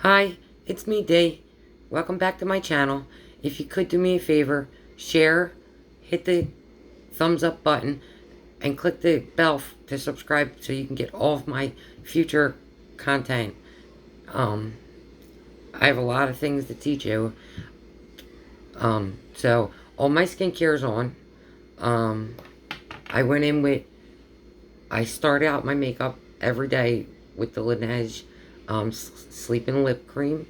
Hi, it's me, Dee. Welcome back to my channel. If you could do me a favor, share, hit the thumbs up button, and click the bell to subscribe so you can get all of my future content. Um, I have a lot of things to teach you. So all my skincare is on. Um, I went in with, I start out my makeup every day with the Laneige Sleeping Lip Cream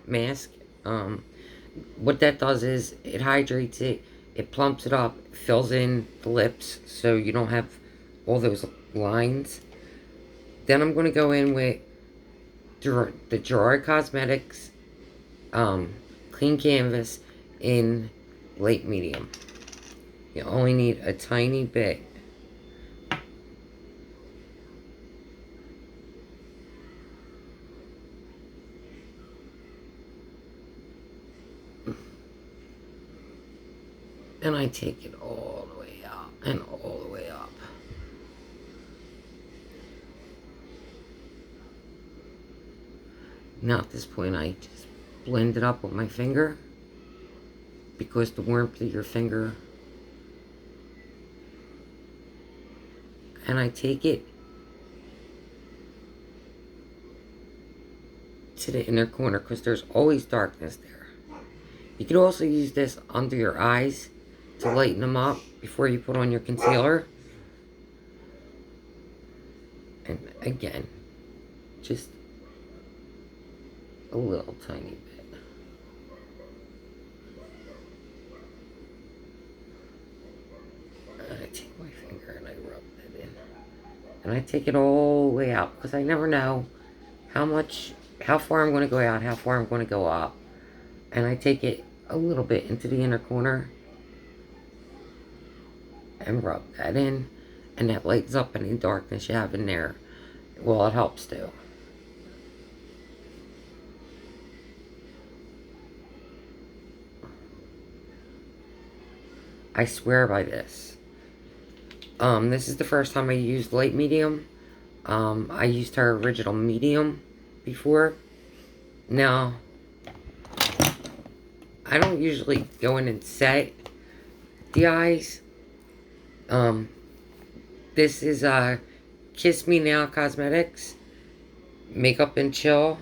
mask. Um, what that does is it hydrates it, it plumps it up, fills in the lips so you don't have all those lines. Then I'm going to go in with the Gerard Cosmetics Clean Canvas in light medium. You only need a tiny bit. And I take it all the way out and all the way up. Now at this point I just blend it up with my finger, because the warmth of your finger, and I take it to the inner corner because there's always darkness there. You could also use this under your eyes to lighten them up before you put on your concealer. And again, just a little tiny bit. And I take my finger and I rub that in. And I take it all the way out because I never know how far I'm going to go out, how far I'm going to go up. And I take it a little bit into the inner corner and rub that in. And that lightens up any darkness you have in there. Well, it helps too. I swear by this. This is the first time I used light medium. I used her original medium before. Now, I don't usually go in and set the eyes. This is Kiss Me Now Cosmetics Makeup and Chill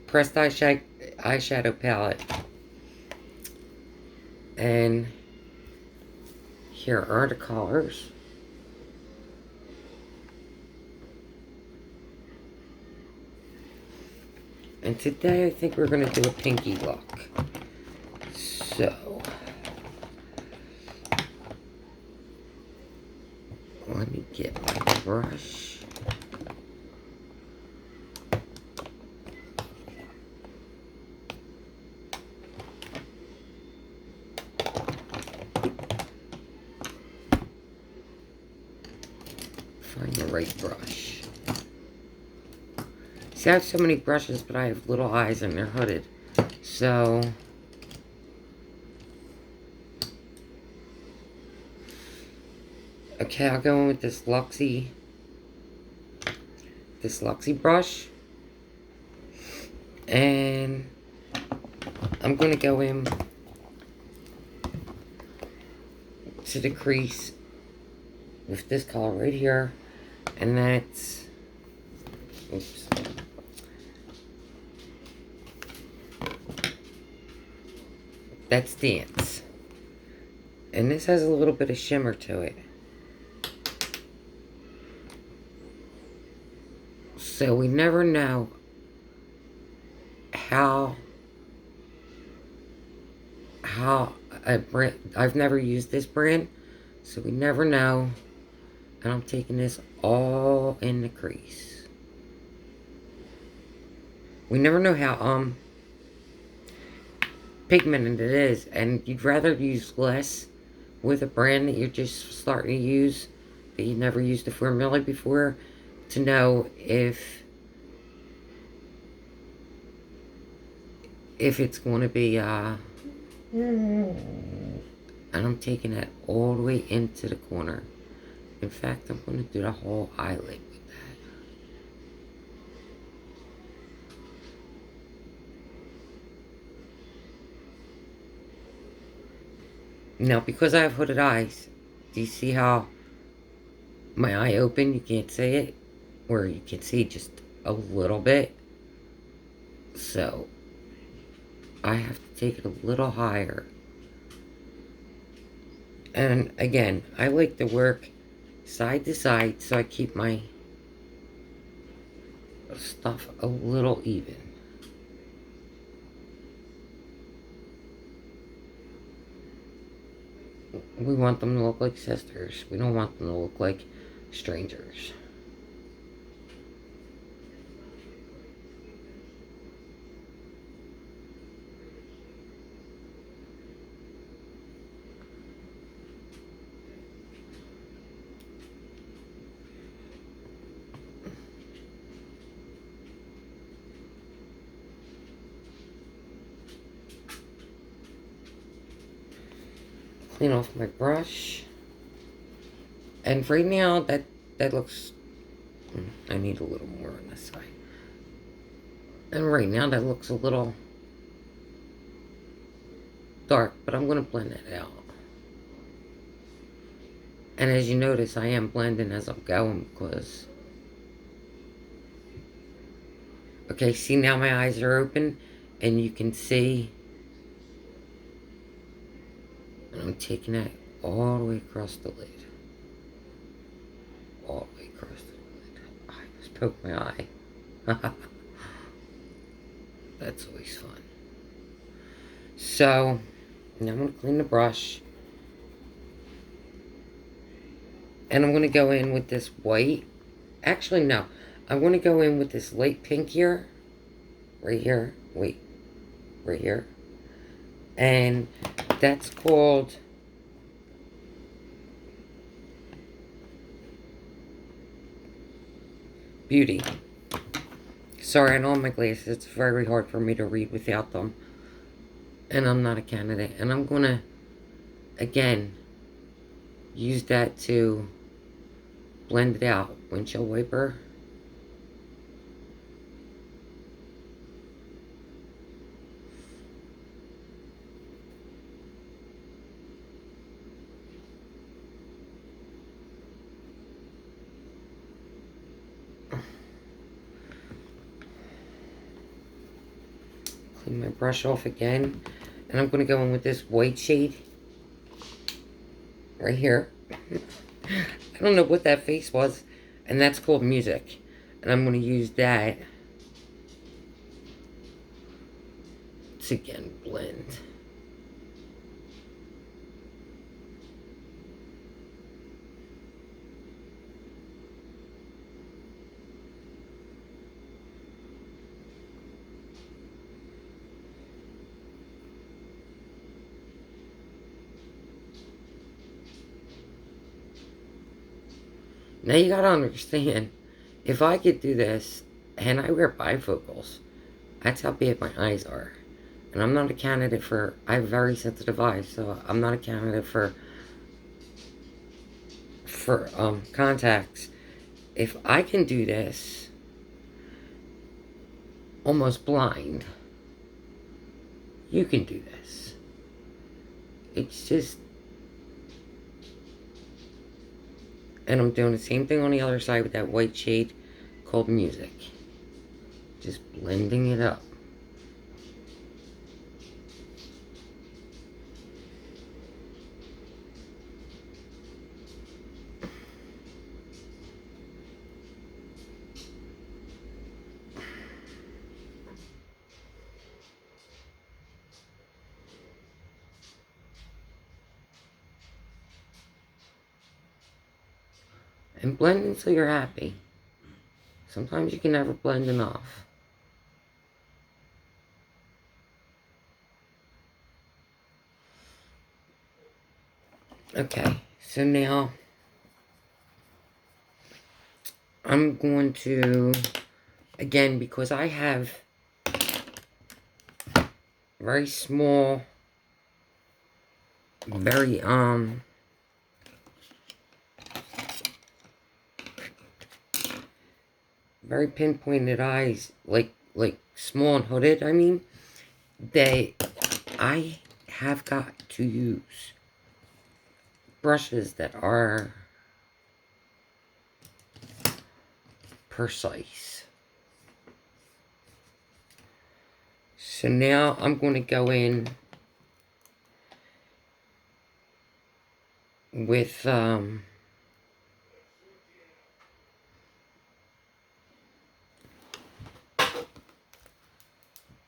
Pressed Eyeshadow Palette. And here are the colors. And today I think we're going to do a pinky look. So, let me get my brush. Find the right brush. See, I have so many brushes, but I have little eyes and they're hooded. So, okay, I'll go in with this Luxie brush. And I'm going to go in to the crease with this color right here. And that's, oops. That's Dance. And this has a little bit of shimmer to it. So we never know how a brand, I've never used this brand, so we never know. And I'm taking this all in the crease. We never know how pigmented it is, and you'd rather use less with a brand that you're just starting to use, that you never used the formula before, to know if it's going to be and I'm taking that all the way into the corner. In fact, I'm going to do the whole eyelid with Now, because I have hooded eyes, do you see how my eye open? You can't see it. Or you can see just a little bit. So, I have to take it a little higher. And again, I like to work side to side so I keep my stuff a little even. We want them to look like sisters. We don't want them to look like strangers. Clean off my brush. And right now, that looks... I need a little more on this side. And right now, that looks a little dark, but I'm going to blend it out. And as you notice, I am blending as I'm going because... Okay, see now my eyes are open and you can see... And I'm taking that all the way across the lid. All the way across the lid. I just poked my eye. That's always fun. So, now I'm going to clean the brush. And I'm going to go in with this white. Actually, no. I'm going to go in with this light pink here. Right here. Wait. Right here. And that's called... Beauty. Sorry, I don't have my glasses. It's very hard for me to read without them. And I'm not a candidate. And I'm going to, again, use that to blend it out. Windshield wiper. Clean my brush off again. And I'm going to go in with this white shade. Right here. I don't know what that face was. And that's called Music. And I'm going to use that to again blend. Now you gotta understand, if I could do this, and I wear bifocals, that's how big my eyes are. And I'm not a candidate for, I have very sensitive eyes, so I'm not a candidate for contacts. If I can do this, almost blind, you can do this. It's just... And I'm doing the same thing on the other side with that white shade called Music. Just blending it up. And blend until you're happy. Sometimes you can never blend enough. Okay, so now I'm going to, again, because I have very small, very, very pinpointed eyes, like small and hooded, I mean, I have got to use brushes that are precise. So now I'm going to go in with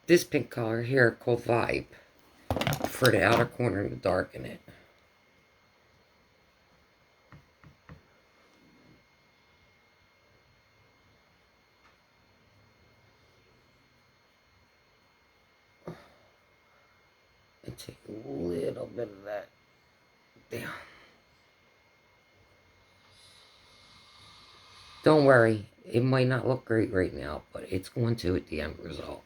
this pink color here called Vibe for the outer corner to darken it. And take a little bit of that down. Don't worry, it might not look great right now, but it's going to at the end result.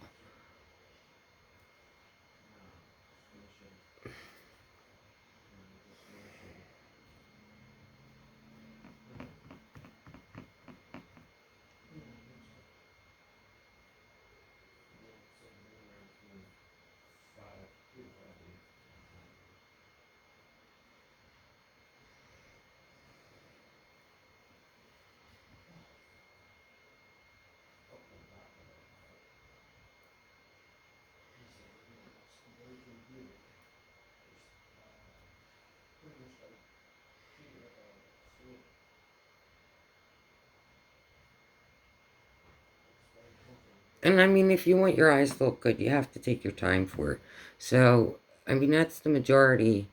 And I mean, if you want your eyes to look good, you have to take your time for it. So, I mean, that's the majority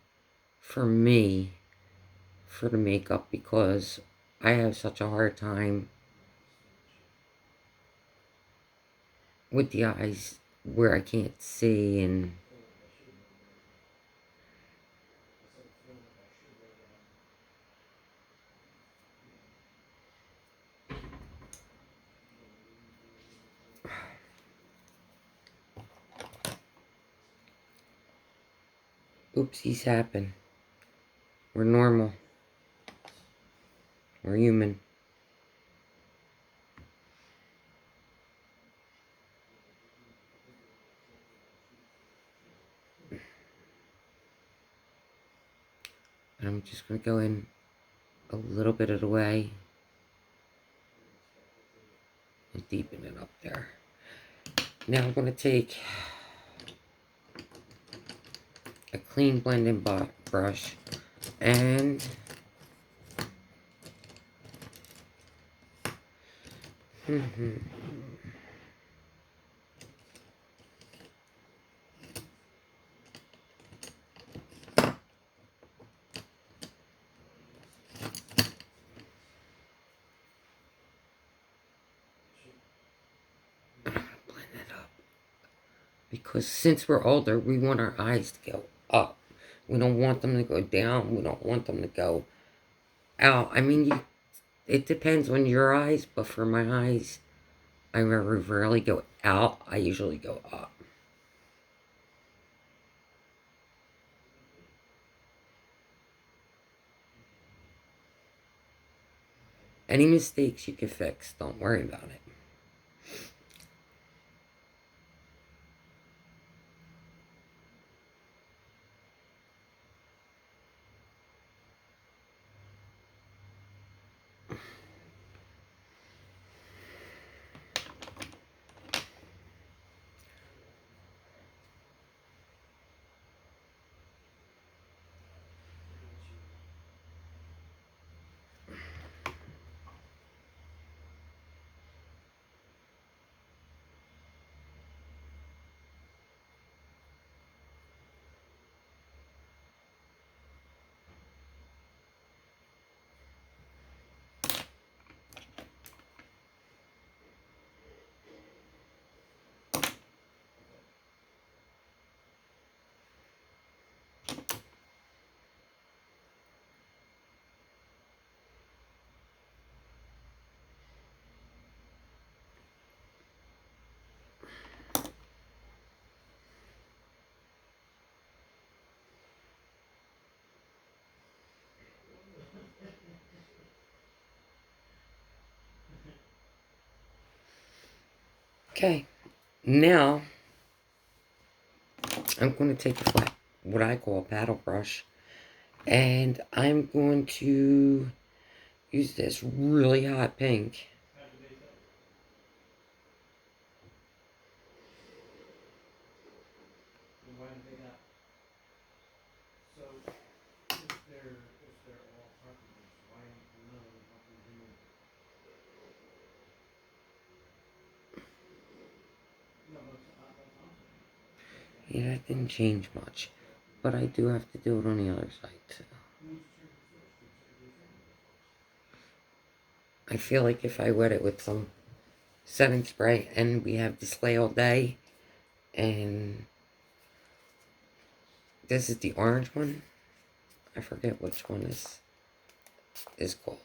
for me for the makeup because I have such a hard time with the eyes where I can't see and oopsies happen. We're normal. We're human. And I'm just going to go in a little bit of the way and deepen it up there. Now I'm going to take a clean blending brush and blend it up. Because since we're older, we want our eyes to go up. We don't want them to go down. We don't want them to go out. I mean, it depends on your eyes, but for my eyes, I rarely go out. I usually go up. Any mistakes you can fix. Don't worry about it. Okay. Now, I'm going to take a flat, what I call a paddle brush, And I'm going to use this really hot pink. Yeah, that didn't change much. But I do have to do it on the other side too. I feel like if I wet it with some setting spray and we have display all day, and this is the orange one. I forget which one is called.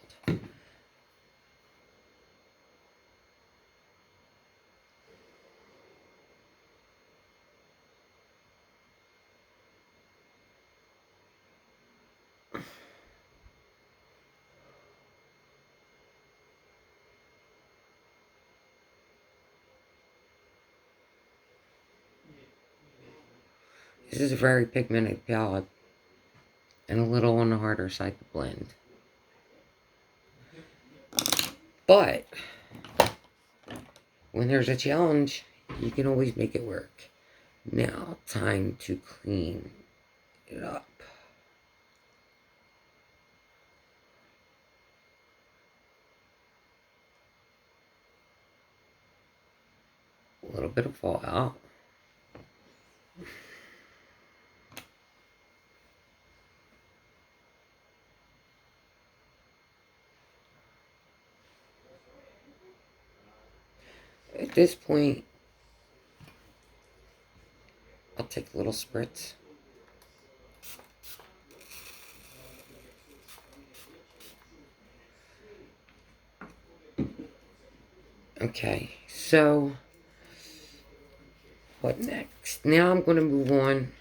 This is a very pigmented palette and a little on the harder side to blend. But when there's a challenge, you can always make it work. Now, time to clean it up. A little bit of fallout. At this point, I'll take a little spritz. Okay, so what next? Now I'm going to move on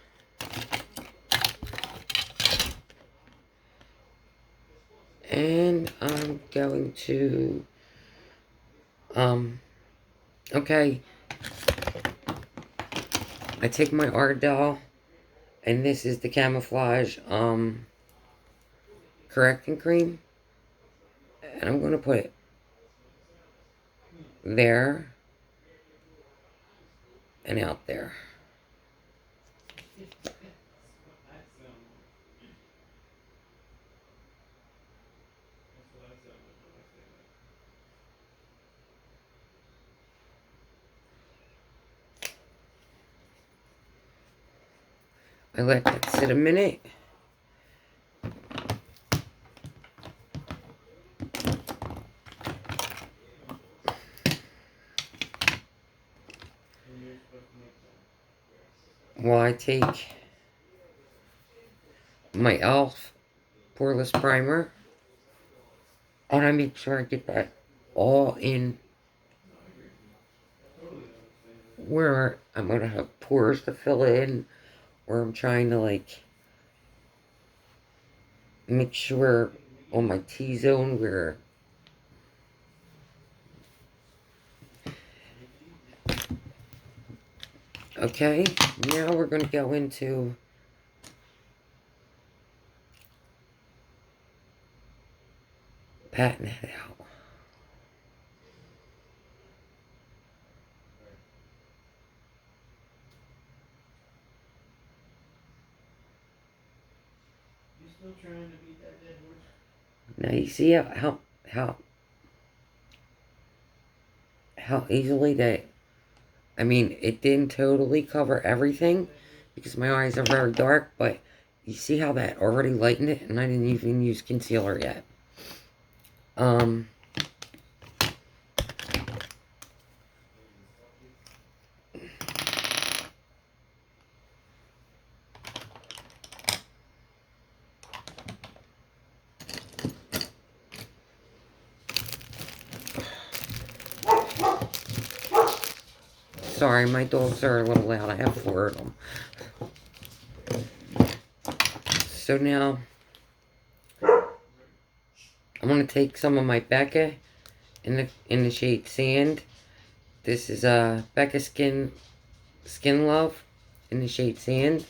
and I'm going to okay, I take my Ardell, and this is the Camouflage correcting cream, and I'm going to put it there and out there. I let that sit a minute. While I take my e.l.f. poreless primer, and I make sure I get that all in where I'm going to have pores to fill in, where I'm trying to like make sure on my T-zone where okay, now we're going to go into patting it out. Now you see how easily that, I mean, it didn't totally cover everything because my eyes are very dark, but you see how that already lightened it, and I didn't even use concealer yet. Sorry, my dogs are a little loud. I have 4 of them. So now, I'm going to take some of my Becca in the shade Sand. This is Becca Skin Love in the shade Sand.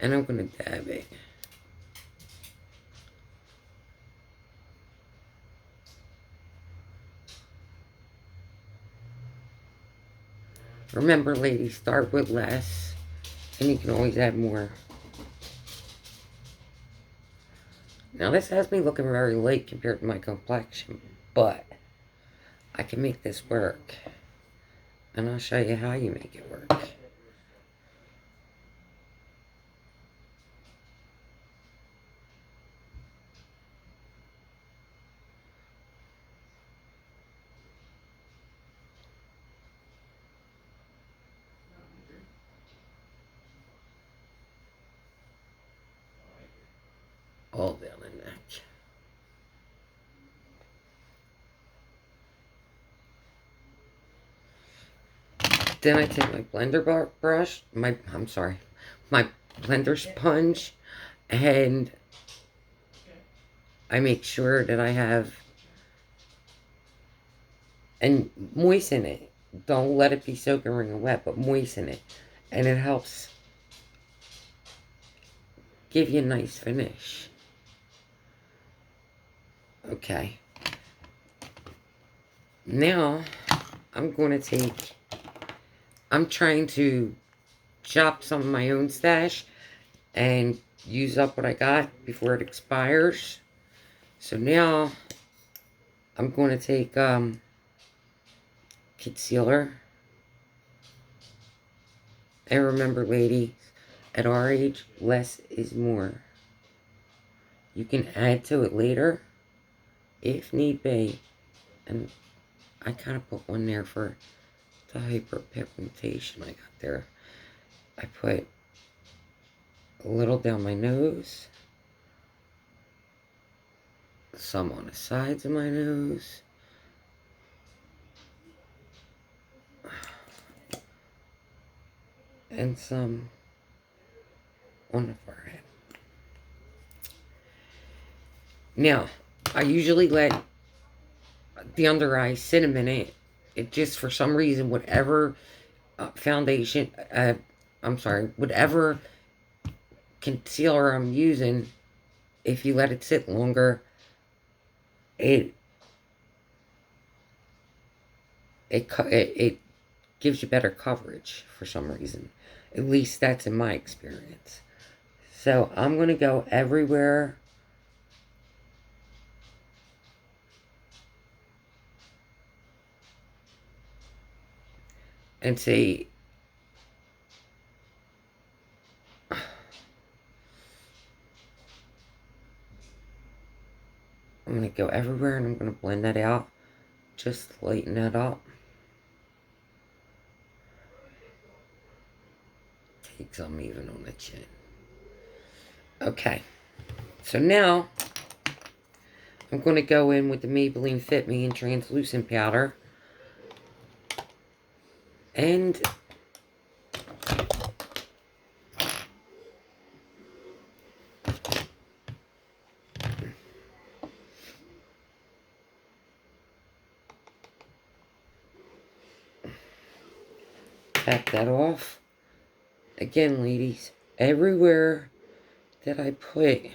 And I'm going to dab it. Remember, ladies, start with less, and you can always add more. Now, this has me looking very light compared to my complexion, but I can make this work. And I'll show you how you make it work. All down the neck. Then I take my blender brush, my blender sponge, and I make sure that I have, and moisten it. Don't let it be soaking wring wet, but moisten it. And it helps give you a nice finish. Okay. Now, I'm trying to chop some of my own stash and use up what I got before it expires. So now, I'm going to take concealer. And remember, ladies, at our age, less is more. You can add to it later, if need be. And I kind of put one there for the hyperpigmentation I got there. I put a little down my nose, some on the sides of my nose, and some on the forehead. Now, I usually let the under eye sit a minute. It just, for some reason, whatever foundation, whatever concealer I'm using, if you let it sit longer, it gives you better coverage for some reason. At least that's in my experience. So I'm going to go everywhere and see. I'm going to go everywhere and I'm going to blend that out. Just lighten that up. Take some even on the chin. Okay. So now, I'm going to go in with the Maybelline Fit Me in translucent powder. And tap that off. Again, ladies, everywhere that I put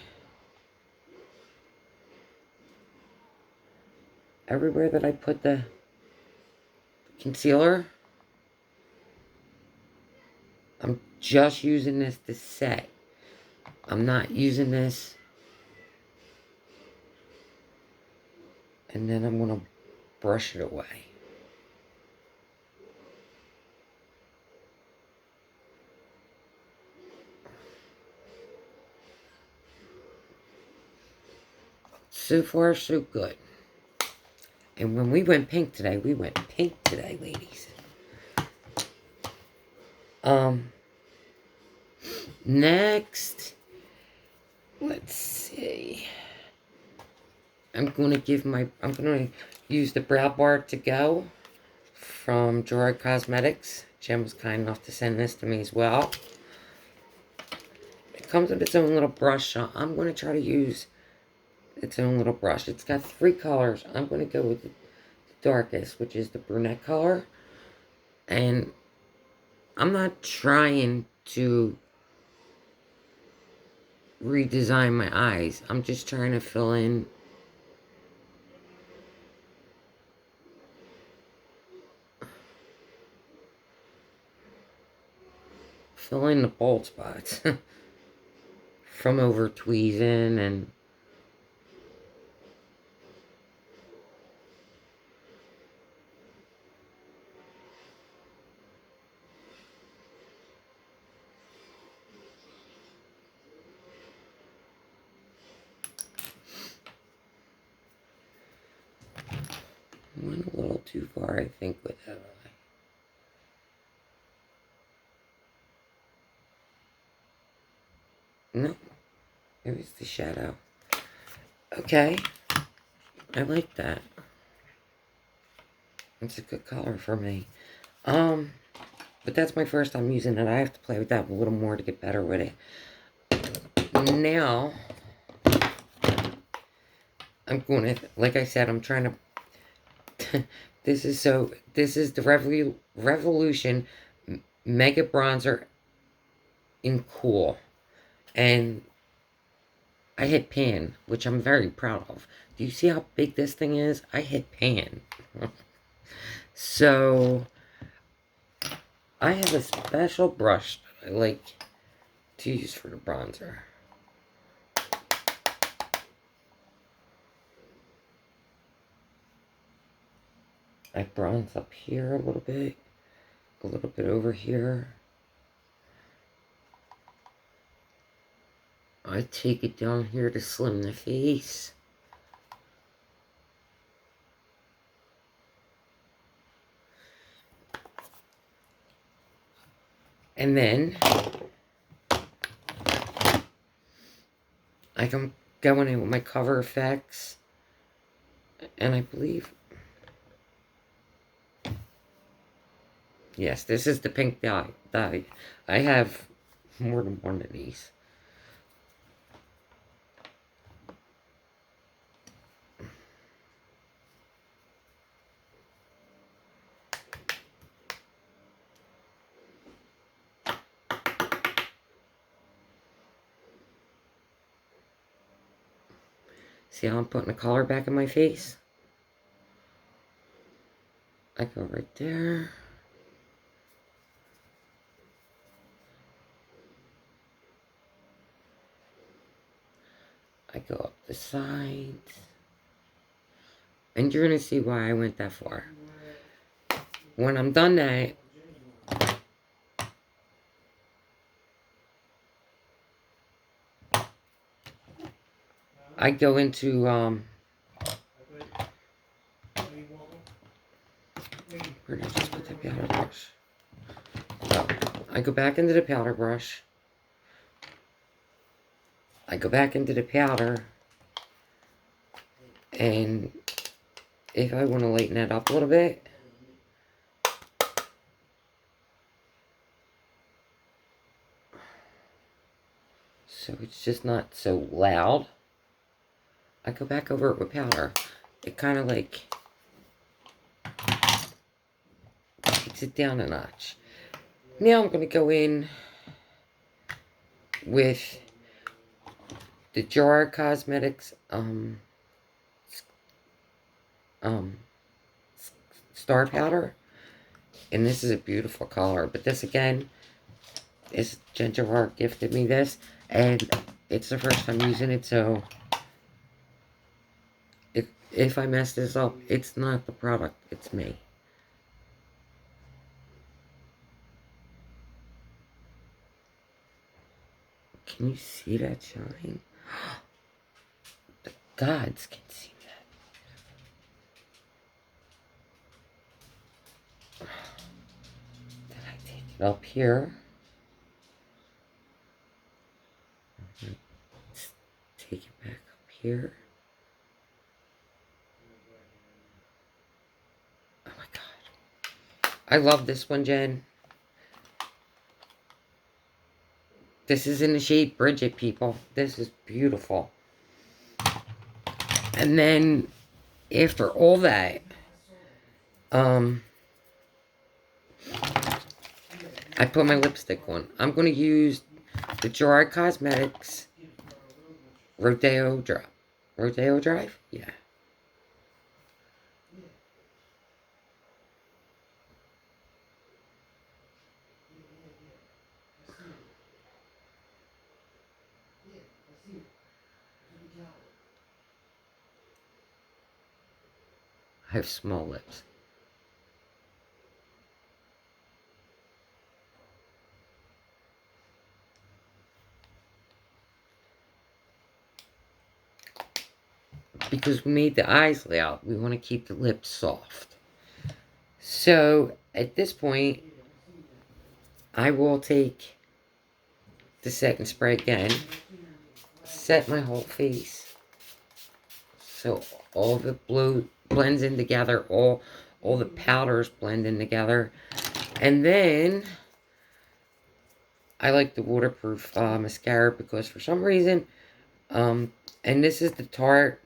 the concealer, I'm just using this to set. I'm not using this. And then I'm going to brush it away. So far, so good. And when we went pink today, ladies. Next, let's see. I'm going to use the Brow Bar To Go from Gerard Cosmetics. Jen was kind enough to send this to me as well. It comes with its own little brush, so I'm going to try to use its own little brush. It's got 3 colors. I'm going to go with the darkest, which is the brunette color. And I'm not trying to redesign my eyes. I'm just trying to fill in the bald spots from over tweezing and went a little too far, I think, with that eye. No, it was the shadow. Okay, I like that. It's a good color for me. But that's my first time using it. I have to play with that a little more to get better with it. Now, I'm going to, like I said, I'm trying to, this is the Revolution Mega Bronzer in Cool. And I hit pan, which I'm very proud of. Do you see how big this thing is? I hit pan. So, I have a special brush I like to use for the bronzer. I bronze up here a little bit over here. I take it down here to slim the face. And then I can go in with my Cover FX. And I believe, yes, this is the pink dye. I have more than one of these. See how I'm putting the color back in my face? I go right there. I go up the sides. And you're going to see why I went that far. When I'm done that, I go into, where did I just put the powder brush? Oh, I go back into the powder brush. I go back into the powder. And if I want to lighten that up a little bit, so it's just not so loud, I go back over it with powder. It kind of like takes it down a notch. Now I'm going to go in with the Gerard Cosmetics Star Powder. And this is a beautiful color. But this again, is Ginger Heart gifted me this. And it's the first time using it, so if I mess this up, it's not the product, it's me. Can you see that shine? The gods can see that. Then I take it up here. Take it back up here. Oh my god. I love this one, Jen. This is in the shade Bridget, people. This is beautiful. And then, after all that, I put my lipstick on. I'm going to use the Gerard Cosmetics Rodeo Drive. Rodeo Drive? Yeah. I have small lips. Because we made the eyes loud, we want to keep the lips soft. So at this point, I will take the second spray again, set my whole face so all the blue blends in together, all the powders blend in together, and then I like the waterproof mascara because for some reason, and this is the Tarte.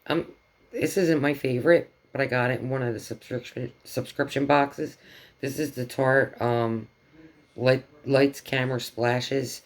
Um, this isn't my favorite, but I got it in one of the subscription boxes. This is the Tarte lights, camera, splashes.